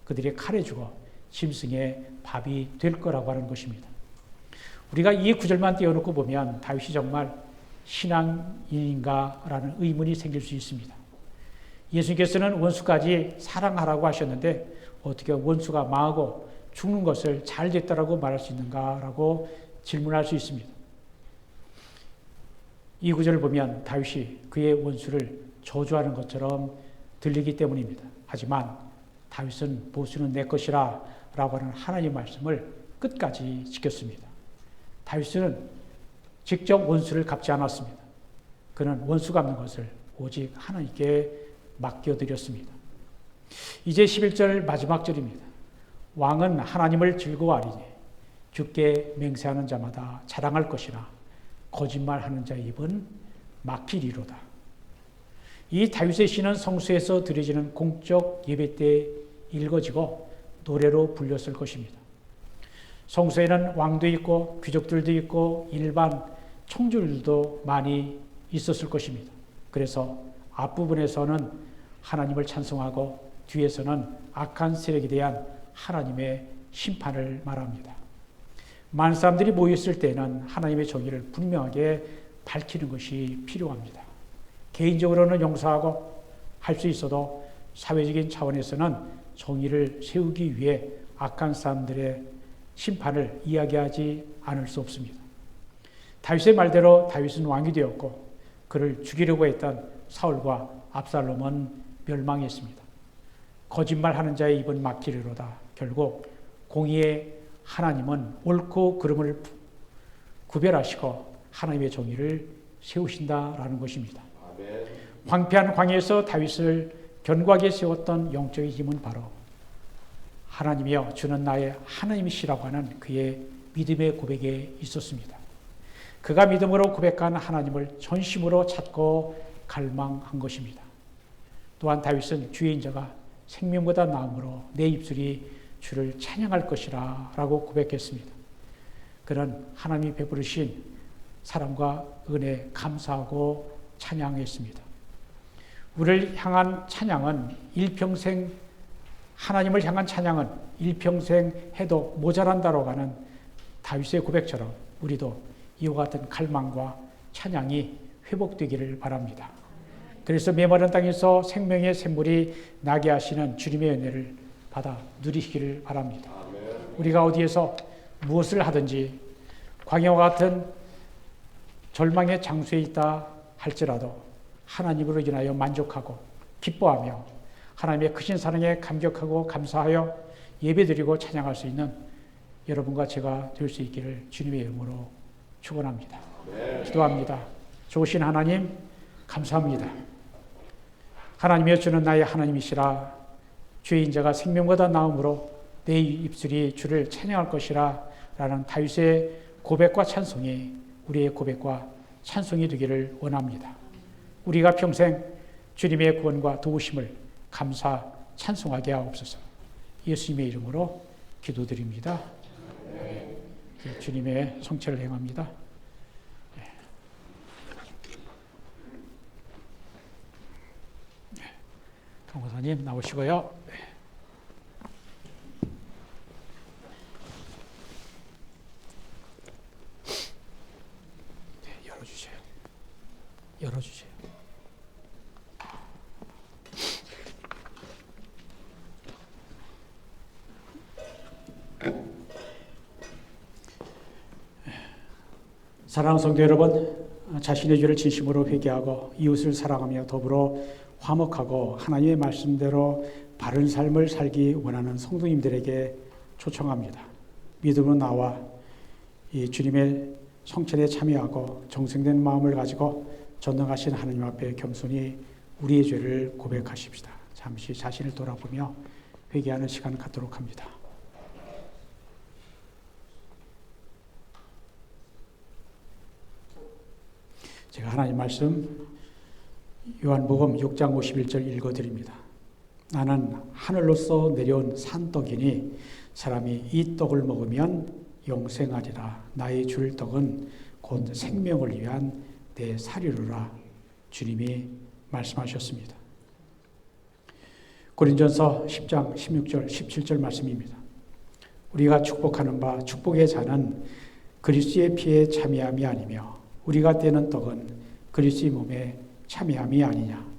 Speaker 1: 그들이 칼에 죽어 짐승의 밥이 될 거라고 하는 것입니다. 우리가 이 구절만 띄워놓고 보면 다윗이 정말 신앙인인가라는 의문이 생길 수 있습니다. 예수님께서는 원수까지 사랑하라고 하셨는데 어떻게 원수가 망하고 죽는 것을 잘 됐다라고 말할 수 있는가라고 질문할 수 있습니다. 이 구절을 보면 다윗이 그의 원수를 저주하는 것처럼 들리기 때문입니다. 하지만 다윗은 보수는 내 것이라 라고 하는 하나님의 말씀을 끝까지 지켰습니다. 다윗은 직접 원수를 갚지 않았습니다. 그는 원수 갚는 것을 오직 하나님께 맡겨드렸습니다. 이제 11절 마지막 절입니다. 왕은 하나님을 즐거워하리니 주께 맹세하는 자마다 자랑할 것이나 거짓말하는 자의 입은 막히리로다. 이 다윗의 시는 성수에서 드려지는 공적 예배 때 읽어지고 노래로 불렸을 것입니다. 성수에는 왕도 있고 귀족들도 있고 일반 총졸들도 많이 있었을 것입니다. 그래서 앞부분에서는 하나님을 찬송하고 뒤에서는 악한 세력에 대한 하나님의 심판을 말합니다. 많은 사람들이 모였을 때는 하나님의 정의를 분명하게 밝히는 것이 필요합니다. 개인적으로는 용서하고 할 수 있어도 사회적인 차원에서는 정의를 세우기 위해 악한 사람들의 심판을 이야기하지 않을 수 없습니다. 다윗의 말대로 다윗은 왕이 되었고 그를 죽이려고 했던 사울과 압살롬은 멸망했습니다. 거짓말하는 자의 입은 막히리로다. 결국 공의의 하나님은 옳고 그름을 구별하시고 하나님의 정의를 세우신다라는 것입니다. 아멘. 황폐한 광야에서 다윗을 견고하게 세웠던 영적인 힘은 바로 하나님이여 주는 나의 하나님이시라고 하는 그의 믿음의 고백에 있었습니다. 그가 믿음으로 고백한 하나님을 전심으로 찾고 갈망한 것입니다. 또한 다윗은 주의 인자가 생명보다 나음으로 내 입술이 주를 찬양할 것이라 라고 고백했습니다. 그는 하나님이 베푸르신 사랑과 은혜 감사하고 찬양했습니다. 우리를 향한 찬양은 일평생 하나님을 향한 찬양은 일평생 해도 모자란다고 하는 다윗의 고백처럼 우리도 이와 같은 갈망과 찬양이 회복되기를 바랍니다. 그래서 메마른 땅에서 생명의 샘물이 나게 하시는 주님의 은혜를 받아 누리시기를 바랍니다. 우리가 어디에서 무엇을 하든지 광야와 같은 절망의 장소에 있다 할지라도 하나님으로 인하여 만족하고 기뻐하며 하나님의 크신 사랑에 감격하고 감사하여 예배드리고 찬양할 수 있는 여러분과 제가 될 수 있기를 주님의 이름으로 축원합니다. 기도합니다. 좋으신 하나님 감사합니다. 하나님이여 주는 나의 하나님이시라. 주의 인자가 생명보다 나음으로 내 입술이 주를 찬양할 것이라 라는 다윗의 고백과 찬송이 우리의 고백과 찬송이 되기를 원합니다. 우리가 평생 주님의 구원과 도우심을 감사 찬송하게 하옵소서. 예수님의 이름으로 기도드립니다. 주님의 성체를 행합니다. 강호사님 나오시고요. 열어주세요. 열어주세요. 사랑하는 성도 여러분, 자신의 죄를 진심으로 회개하고 이웃을 사랑하며 더불어 화목하고 하나님의 말씀대로 바른 삶을 살기 원하는 성도님들에게 초청합니다. 믿음으로 나와 이 주님의 성찬에 참여하고 정성된 마음을 가지고 전능하신 하나님 앞에 겸손히 우리의 죄를 고백하십시다. 잠시 자신을 돌아보며 회개하는 시간을 갖도록 합니다. 제가 하나님 말씀 요한복음 6장 51절 읽어드립니다. 나는 하늘로서 내려온 산떡이니 사람이 이 떡을 먹으면 영생하리라. 나의 줄 떡은 곧 생명을 위한 내 살이로라. 주님이 말씀하셨습니다. 고린전서 10장 16절 17절 말씀입니다. 우리가 축복하는 바 축복의 잔은 그리스도의 피에 참여함이 아니며 우리가 떼는 떡은 그리스도의 몸에 참여함이 아니냐.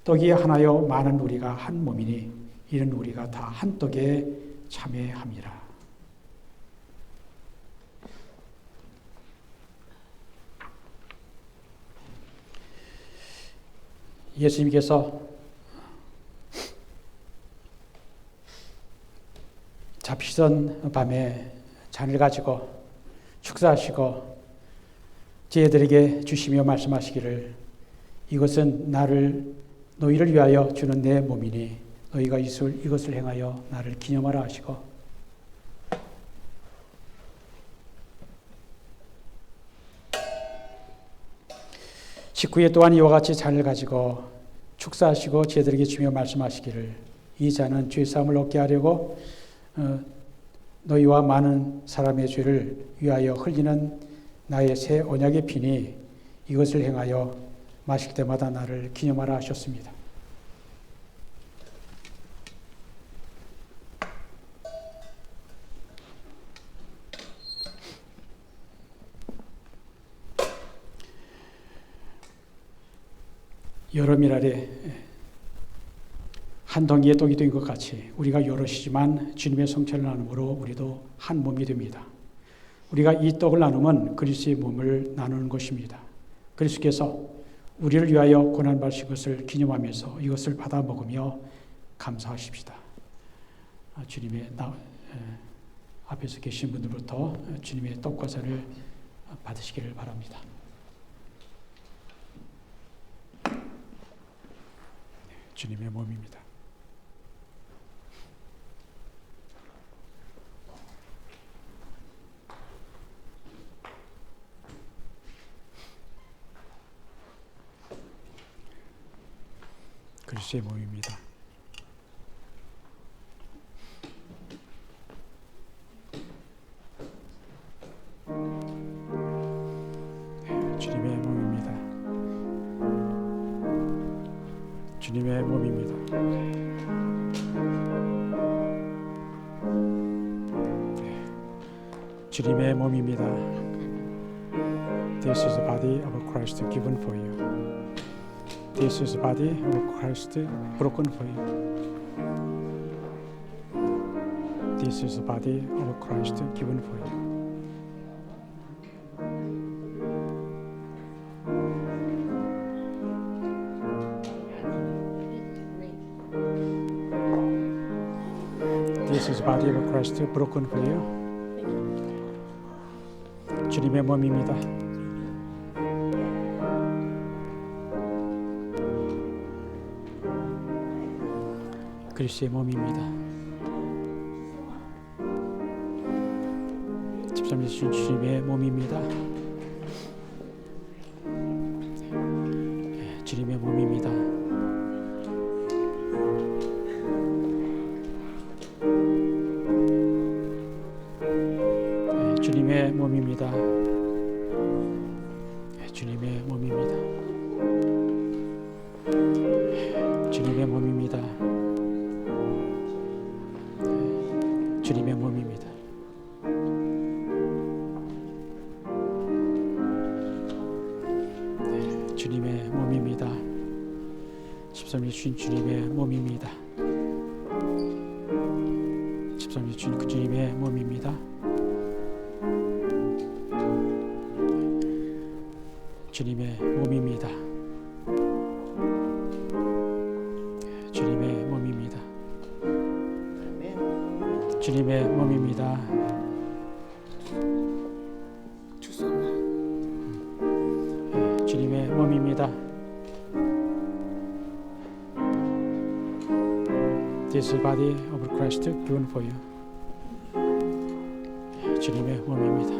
Speaker 1: 떡이 하나여 많은 우리가 한 몸이니 이는 우리가 다 한 떡에 참여함이라. 예수님께서 잡히던 밤에 잔을 가지고 축사하시고 제자들에게 주시며 말씀하시기를 이것은 너희를 위하여 주는 내 몸이니 너희가 이것을 행하여 나를 기념하라 하시고 식후에 또한 이와 같이 잔을 가지고 축사하시고 제자들에게 주며 말씀하시기를 이 잔은 죄사함을 얻게 하려고 너희와 많은 사람의 죄를 위하여 흘리는 나의 새 언약의 피니 이것을 행하여 마실 때마다 나를 기념하라 하셨습니다. 여름일 아래 한 덩이의 떡이 된 것 같이 우리가 여럿이지만 주님의 성찬을 나눔으로 우리도 한 몸이 됩니다. 우리가 이 떡을 나누면 그리스도의 몸을 나누는 것입니다. 그리스도께서 우리를 위하여 고난받으신 것을 기념하면서 이것을 받아 먹으며 감사하십시다. 주님의 앞에서 계신 분들부터 주님의 떡과 잔을 받으시기를 바랍니다. 주님의 몸입니다. 그리스도의 몸입니다. 주님의 몸입니다. 주님의 몸입니다. 주님의 몸입니다. This is the body of Christ given for you. This is the body of Christ broken for you. This is the body of Christ given for you. This is the body of Christ broken for you. 주님의 몸입니다. 그리스도의 몸입니다. 집사님 주님의 몸입니다. 주님의 몸입니다. 주님의 몸입니다. 주님의 몸입니다. 주님의 몸입니다. 주님의 몸입니다. 주님의 몸입니다. 집사님 주신 주님의 몸입니다. 집사님 주신 그 주님의 몸입니다. 주님의 몸입니다. 주님의 몸입니다. 주님의 몸입니다.
Speaker 4: 주소만
Speaker 1: 주님의 몸입니다. This is the body of Christ given for you. 주님의 몸입니다.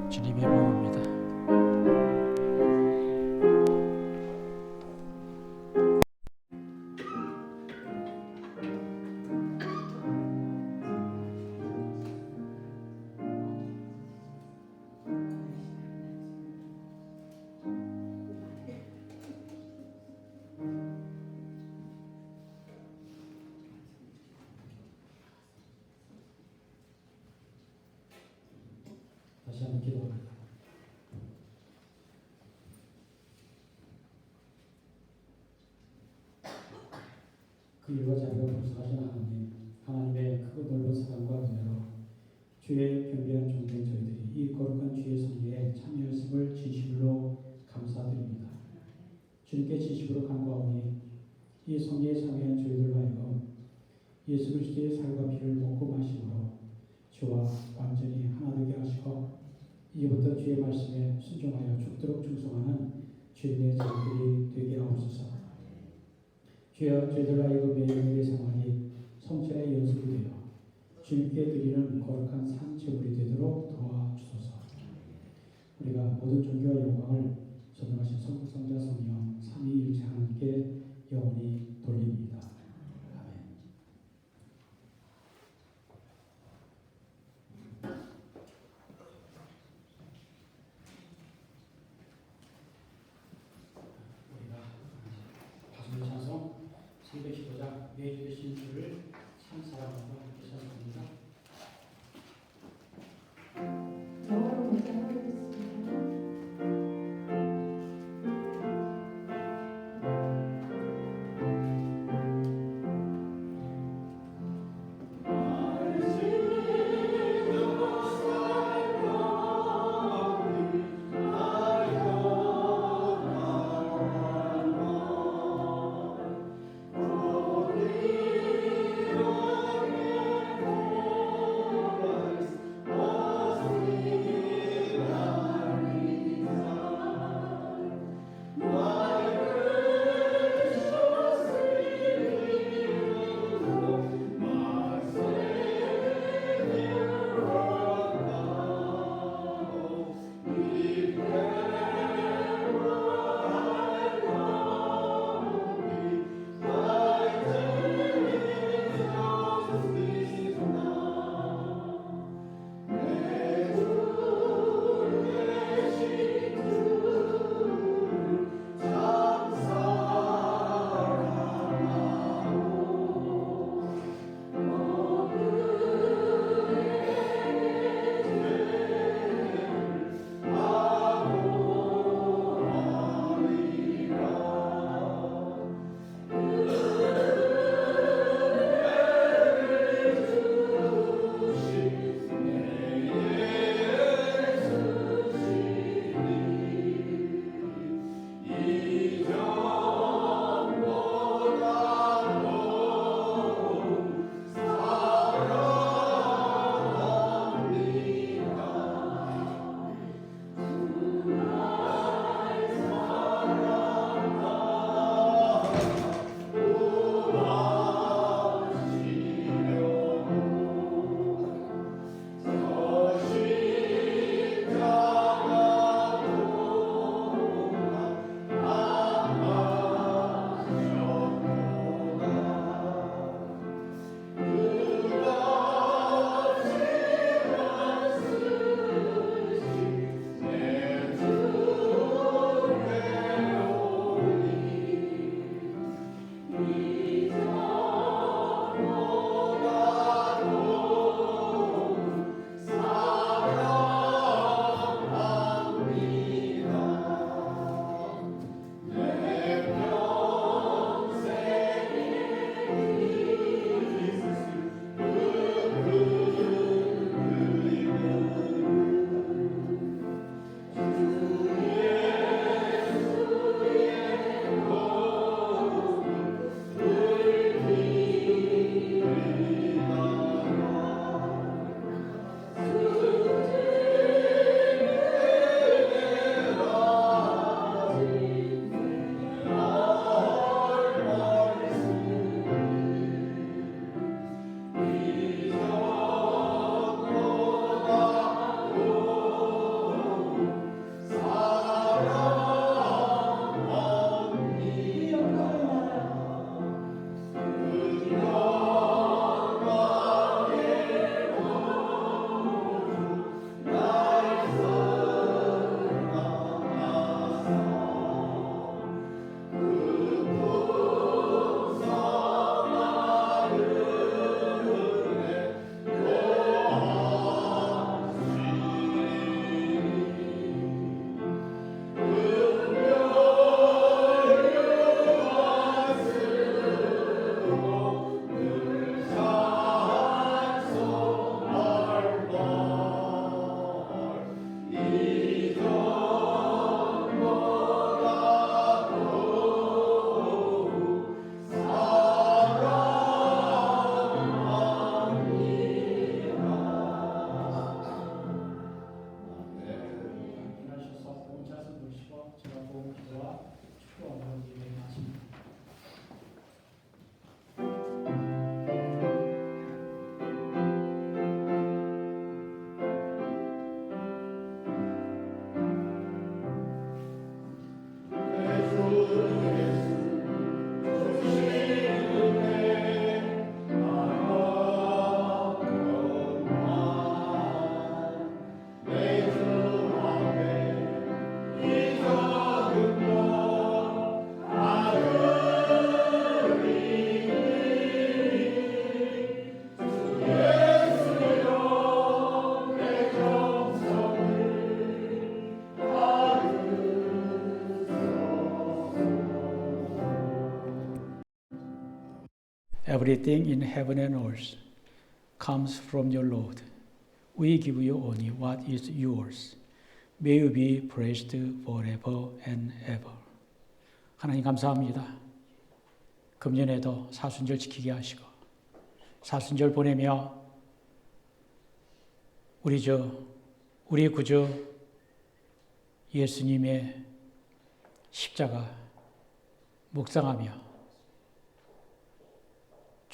Speaker 1: 주님의 몸입니다.
Speaker 6: 다시 한번 기도합니다. 그 일과 자비가 불쌍하신 하나님, 하나님의 크고 넓은 사랑과 은혜로 주의 경배한 종된 저희들이 이 거룩한 주의 성회에 참여했음을 진심으로 감사드립니다. 주님께 진심으로 간구하오니 이 성회에 참여한 저희들로 하여금 예수 그리스도의 살과 피를 먹고 마심으로 주와 완전히 하나 되게 하시고 이제부터 주의 말씀에 순종하여 죽도록 충성하는 주님의 자녀들이 되게 하옵소서. 주여, 저희들 하여금 매일매일의 생활이 성찬의 연습이 되어 주님께 드리는 거룩한 산 제물이 되도록 도와주소서. 우리가 모든 존귀와 영광을 전능하신 성부, 성자, 성령 삼위일체 하나님께 영원히 돌립니다. 아멘. 우리가 가수의 찬송 315장 내 주의 신주를 참 사랑하고 함께 찬송합니다.
Speaker 2: 영어로 먼저 하겠습니다.
Speaker 7: Oh
Speaker 6: everything in heaven and earth comes from your Lord. We give you only what is yours. May you be praised forever and ever. 하나님 감사합니다. 금년에도 사순절 지키게 하시고 사순절 보내며 우리 구주 예수님의 십자가 묵상하며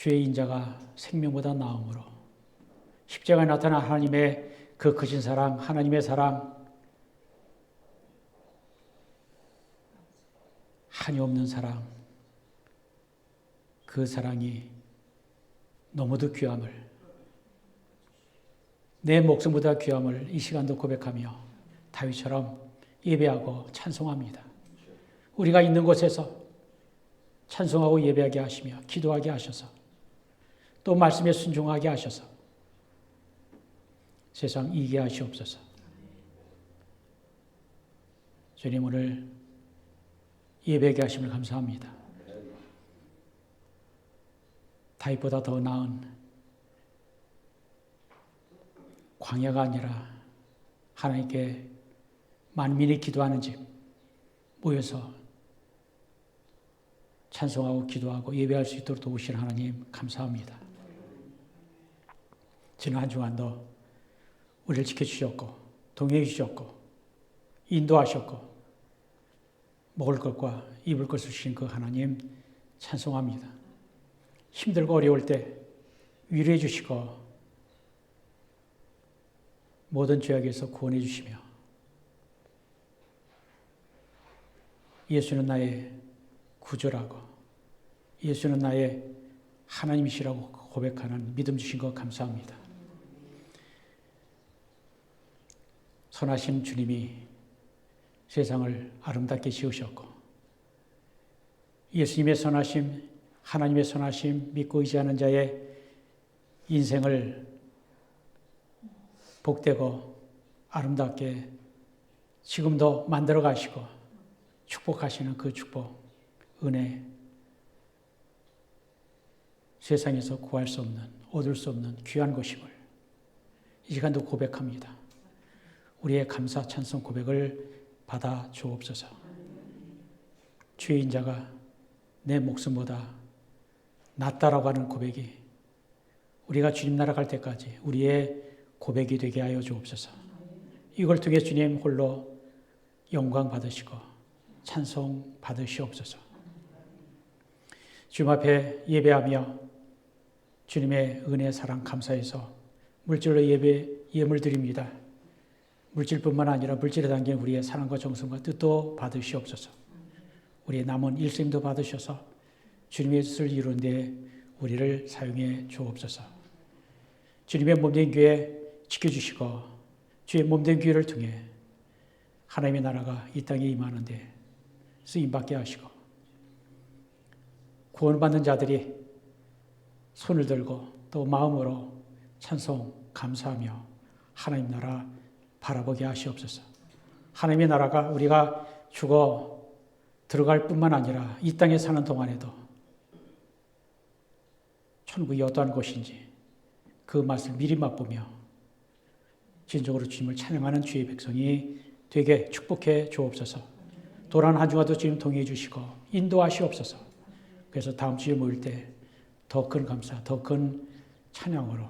Speaker 6: 주의 인자가 생명보다 나음으로 십자가에 나타난 하나님의 그 크신 사랑, 하나님의 사랑, 한이 없는 사랑, 그 사랑이 너무도 귀함을, 내 목숨보다 귀함을 이 시간도 고백하며 다윗처럼 예배하고 찬송합니다. 우리가 있는 곳에서 찬송하고 예배하게 하시며 기도하게 하셔서 또 말씀에 순종하게 하셔서 세상 이기게 하시옵소서. 주님 오늘 예배하게 하심을 감사합니다. 다윗보다 더 나은 광야가 아니라 하나님께 만민이 기도하는 집 모여서 찬송하고 기도하고 예배할 수 있도록 도우신 하나님 감사합니다. 지난 한 주간도 우리를 지켜주셨고 동행해 주셨고 인도하셨고 먹을 것과 입을 것을 주신 그 하나님 찬송합니다. 힘들고 어려울 때 위로해 주시고 모든 죄악에서 구원해 주시며 예수는 나의 구주라고 예수는 나의 하나님이시라고 고백하는 믿음 주신 것 감사합니다. 선하신 주님이 세상을 아름답게 지으셨고 예수님의 선하심, 하나님의 선하심 믿고 의지하는 자의 인생을 복되고 아름답게 지금도 만들어 가시고 축복하시는 그 축복, 은혜, 세상에서 구할 수 없는, 얻을 수 없는 귀한 것임을 이 시간도 고백합니다. 우리의 감사 찬송 고백을 받아 주옵소서. 주의 인자가 내 목숨보다 낫다라고 하는 고백이 우리가 주님 나라 갈 때까지 우리의 고백이 되게 하여 주옵소서. 이걸 통해 주님 홀로 영광 받으시고 찬송 받으시옵소서. 주님 앞에 예배하며 주님의 은혜 사랑 감사해서 물질로 예물 드립니다. 물질뿐만 아니라 물질에 담긴 우리의 사랑과 정성과 뜻도 받으시옵소서. 우리의 남은 일생도 받으셔서 주님의 뜻을 이루는 데 우리를 사용해 주옵소서. 주님의 몸된 교회 지켜주시고 주의 몸된 교회를 통해 하나님의 나라가 이 땅에 임하는 데 쓰임받게 하시고 구원받는 자들이 손을 들고 또 마음으로 찬송 감사하며 하나님 나라 바라보게 하시옵소서. 하나님의 나라가 우리가 죽어 들어갈 뿐만 아니라 이 땅에 사는 동안에도 천국이 어떠한 곳인지 그 맛을 미리 맛보며 진정으로 주님을 찬양하는 주의 백성이 되게 축복해 주옵소서. 돌아온 한 주간도 주님 동행해 주시고 인도하시옵소서. 그래서 다음 주에 모일 때 더 큰 감사, 더 큰 찬양으로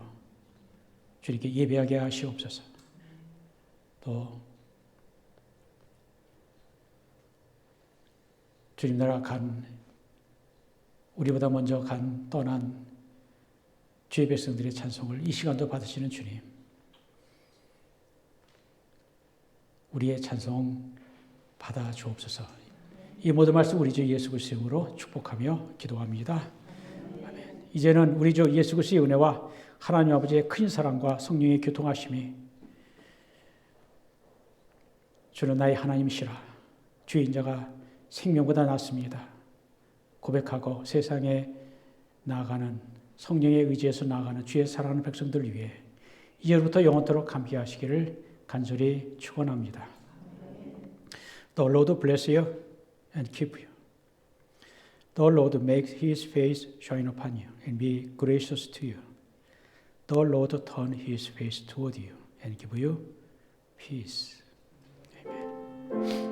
Speaker 6: 주님께 예배하게 하시옵소서. 또 주님 나라 우리보다 먼저 떠난 주의 백성들의 찬송을 이 시간도 받으시는 주님, 우리의 찬송 받아 주옵소서. 이 모든 말씀 우리 주 예수 그리스도의 이름으로 축복하며 기도합니다. 아멘. 이제는 우리 주 예수 그리스도의 은혜와 하나님 아버지의 큰 사랑과 성령의 교통하심이 주는 나의 하나님이시라. 주의 인자가 생명보다 낫습니다. 고백하고 세상에 나아가는 성령의 의지에서 나아가는 주의 사랑하는 백성들 위해 이제부터 영원토록 함께 하시기를 간절히 축원합니다. The Lord bless you and keep you.
Speaker 1: The Lord make his face shine upon you and be gracious to you. The Lord turn his face toward you and give you peace. Amen.